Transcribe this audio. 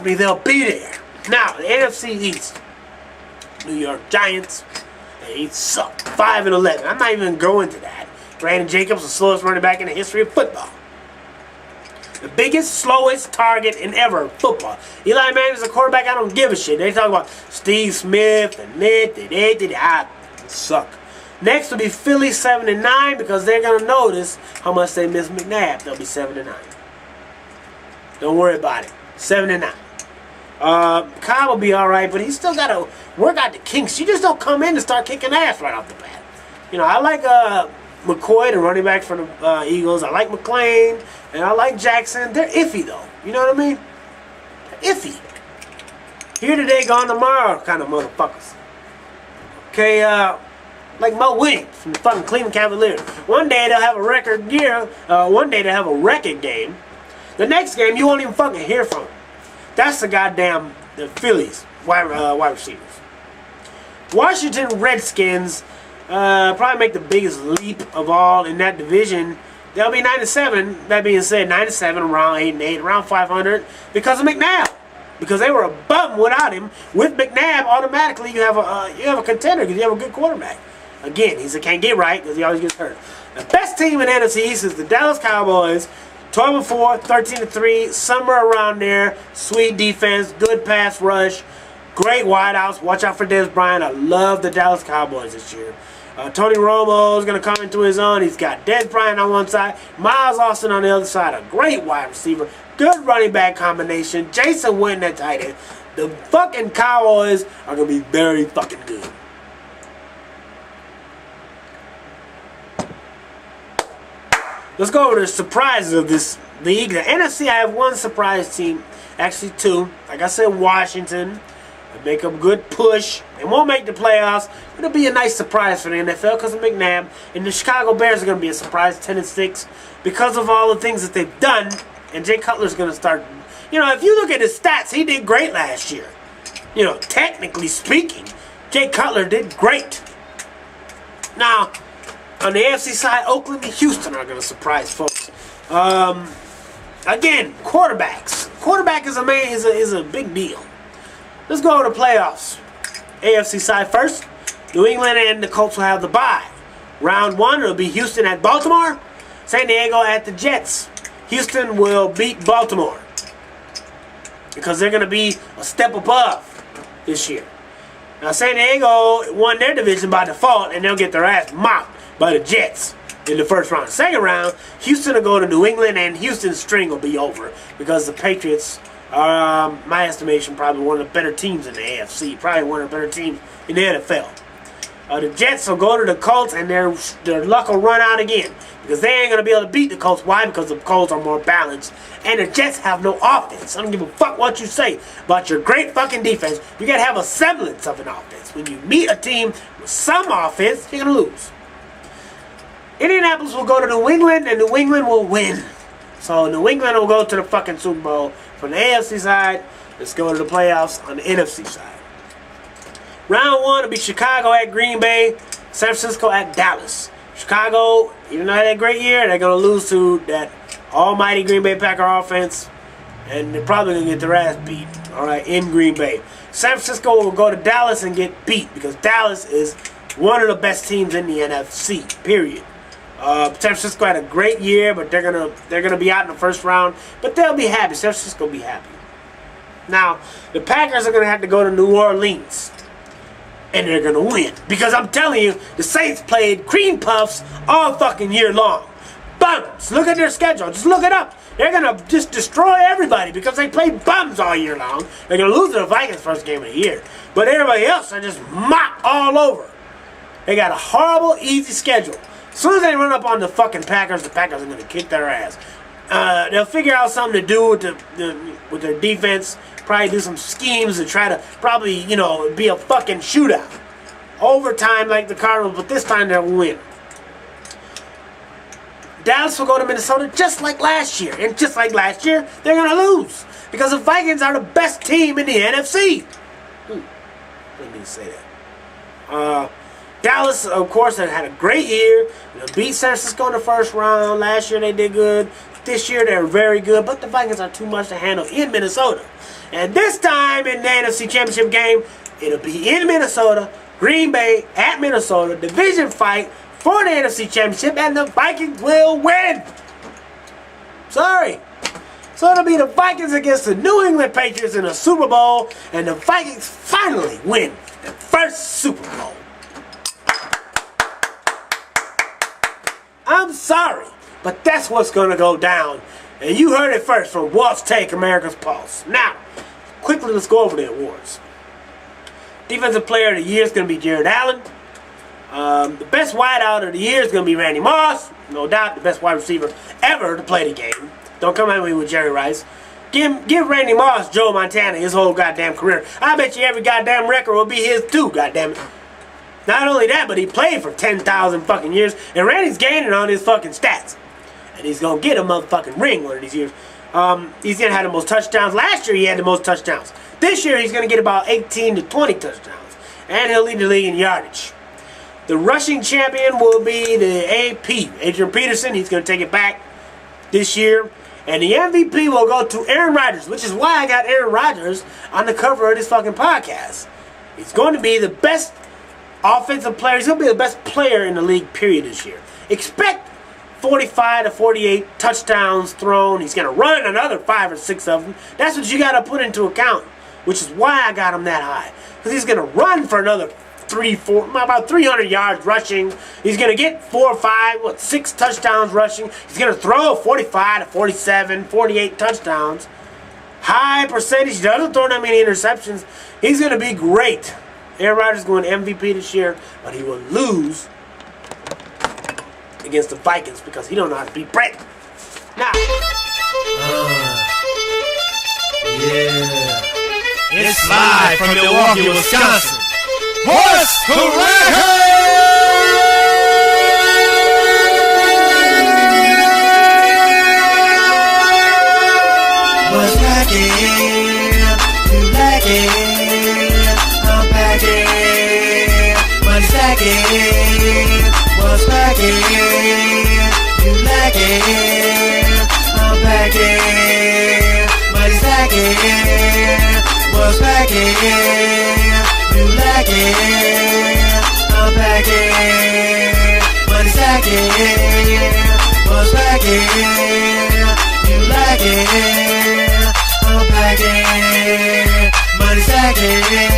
trust me, they'll be there. Now, the NFC East. New York Giants. They suck. 5-11. I'm not even going to that. Brandon Jacobs, the slowest running back in the history of football. The biggest, slowest target in ever football. Eli Manning's a quarterback. I don't give a shit. They talk about Steve Smith and I suck. Next will be Philly 7-9 because they're gonna notice how much they miss McNabb. They'll be 7-9. Don't worry about it. 7-9. Kyle will be all right, but he's still gotta work out the kinks. You just don't come in and start kicking ass right off the bat. You know, I like McCoy, the running back for the Eagles. I like McClain, and I like Jackson. They're iffy, though. You know what I mean? They're iffy. Here today, gone tomorrow kind of motherfuckers. Okay, like Mo Williams from the fucking Cleveland Cavaliers. One day they'll have a record year. One day they'll have a record game. The next game, you won't even fucking hear from them. That's the goddamn the Phillies wide receivers. Washington Redskins probably make the biggest leap of all in that division. They'll be 9-7. That being said, 9-7, around 8-8, around 500 because of McNabb. Because they were a bum without him. With McNabb, automatically you have a contender because you have a good quarterback. Again, he can't get right because he always gets hurt. The best team in the NFC East is the Dallas Cowboys. 12-4, 13-3, somewhere around there. Sweet defense, good pass rush, great wideouts. Watch out for Dez Bryant. I love the Dallas Cowboys this year. Tony Romo is going to come into his own. He's got Dez Bryant on one side, Miles Austin on the other side. A great wide receiver, good running back combination. Jason Witten at tight end. The fucking Cowboys are going to be very fucking good. Let's go over the surprises of this league. The NFC, I have one surprise team. Actually, two. Like I said, Washington. They make a good push. They won't make the playoffs. It'll be a nice surprise for the NFL because of McNabb. And the Chicago Bears are going to be a surprise, 10-6. Because of all the things that they've done. And Jay Cutler's going to start. You know, if you look at his stats, he did great last year. You know, technically speaking, Jay Cutler did great. Now, on the AFC side, Oakland and Houston are going to surprise folks. Again, quarterbacks. Quarterback is a big deal. Let's go to the playoffs. AFC side first. New England and the Colts will have the bye. Round one, it'll be Houston at Baltimore. San Diego at the Jets. Houston will beat Baltimore because they're going to be a step above this year. Now, San Diego won their division by default, and they'll get their ass mopped by the Jets in the first round. Second round, Houston will go to New England, and Houston's string will be over because the Patriots are, my estimation, probably one of the better teams in the AFC. Probably one of the better teams in the NFL. The Jets will go to the Colts, and their luck will run out again because they ain't going to be able to beat the Colts. Why? Because the Colts are more balanced, and the Jets have no offense. I don't give a fuck what you say about your great fucking defense. You got to have a semblance of an offense. When you meet a team with some offense, you're going to lose. Indianapolis will go to New England, and New England will win. So New England will go to the fucking Super Bowl. From the AFC side, let's go to the playoffs on the NFC side. Round one will be Chicago at Green Bay, San Francisco at Dallas. Chicago, even though they had a great year, they're going to lose to that almighty Green Bay Packer offense, and they're probably going to get their ass beat, all right, in Green Bay. San Francisco will go to Dallas and get beat because Dallas is one of the best teams in the NFC, period. San Francisco had a great year, but they're gonna be out in the first round. But they'll be happy. San Francisco will be happy. Now, the Packers are gonna have to go to New Orleans, and they're gonna win because I'm telling you, the Saints played cream puffs all fucking year long. Bums. Look at their schedule. Just look it up. They're gonna just destroy everybody because they played bums all year long. They're gonna lose to the Vikings first game of the year, but everybody else are just mopped all over. They got a horrible, easy schedule. As soon as they run up on the fucking Packers, the Packers are going to kick their ass. They'll figure out something to do with their defense. Probably do some schemes to try to probably, you know, be a fucking shootout. Overtime like the Cardinals, but this time they'll win. Dallas will go to Minnesota just like last year. And just like last year, they're going to lose. Because the Vikings are the best team in the NFC. Let me say that. Dallas, of course, had a great year. Beat San Francisco in the first round. Last year they did good. this year. They're very good, but the Vikings are too much to handle in Minnesota. And this time in the NFC Championship game, it'll be in Minnesota, Green Bay at Minnesota, division fight for the NFC Championship, and the Vikings will win. Sorry. So it'll be the Vikings against the New England Patriots in the Super Bowl, and the Vikings finally win their first Super Bowl. I'm sorry, but that's what's going to go down. And you heard it first from Wolf's Take, America's Pulse. Now, quickly, let's go over the awards. Defensive Player of the Year is going to be Jared Allen. The best wideout of the year is going to be Randy Moss. No doubt, the best wide receiver ever to play the game. Don't come at me with Jerry Rice. Give Randy Moss Joe Montana his whole goddamn career. I bet you every goddamn record will be his too, goddamn it. Not only that, but he played for 10,000 fucking years, and Randy's gaining on his fucking stats. And he's going to get a motherfucking ring one of these years. He's going to have the most touchdowns. Last year, he had the most touchdowns. This year, he's going to get about 18 to 20 touchdowns. And he'll lead the league in yardage. The rushing champion will be the AP, Adrian Peterson. He's going to take it back this year. And the MVP will go to Aaron Rodgers, which is why I got Aaron Rodgers on the cover of this fucking podcast. He's going to be the best offensive player. He's going to be the best player in the league, period, this year. Expect 45 to 48 touchdowns thrown. He's going to run another 5 or 6 of them. That's what you got to put into account, which is why I got him that high. Because he's going to run for another about 300 yards rushing. He's going to get 4 or 5, 6 touchdowns rushing. He's going to throw 45 to 47, 48 touchdowns. High percentage. He doesn't throw that many interceptions. He's going to be great. Aaron Rodgers is going MVP this year, but he will lose against the Vikings because he don't know how to beat Brett. Now. Yeah. It's live from Milwaukee, Wisconsin. Horse Hooray! What's lacking? You lacking? I'm packing. Money stacking. What's lacking? You lacking? I'm packing. Money stacking. What's lacking? You lacking? I'm packing. Money stacking. What's lacking? You lacking? I'm packing. Money stacking.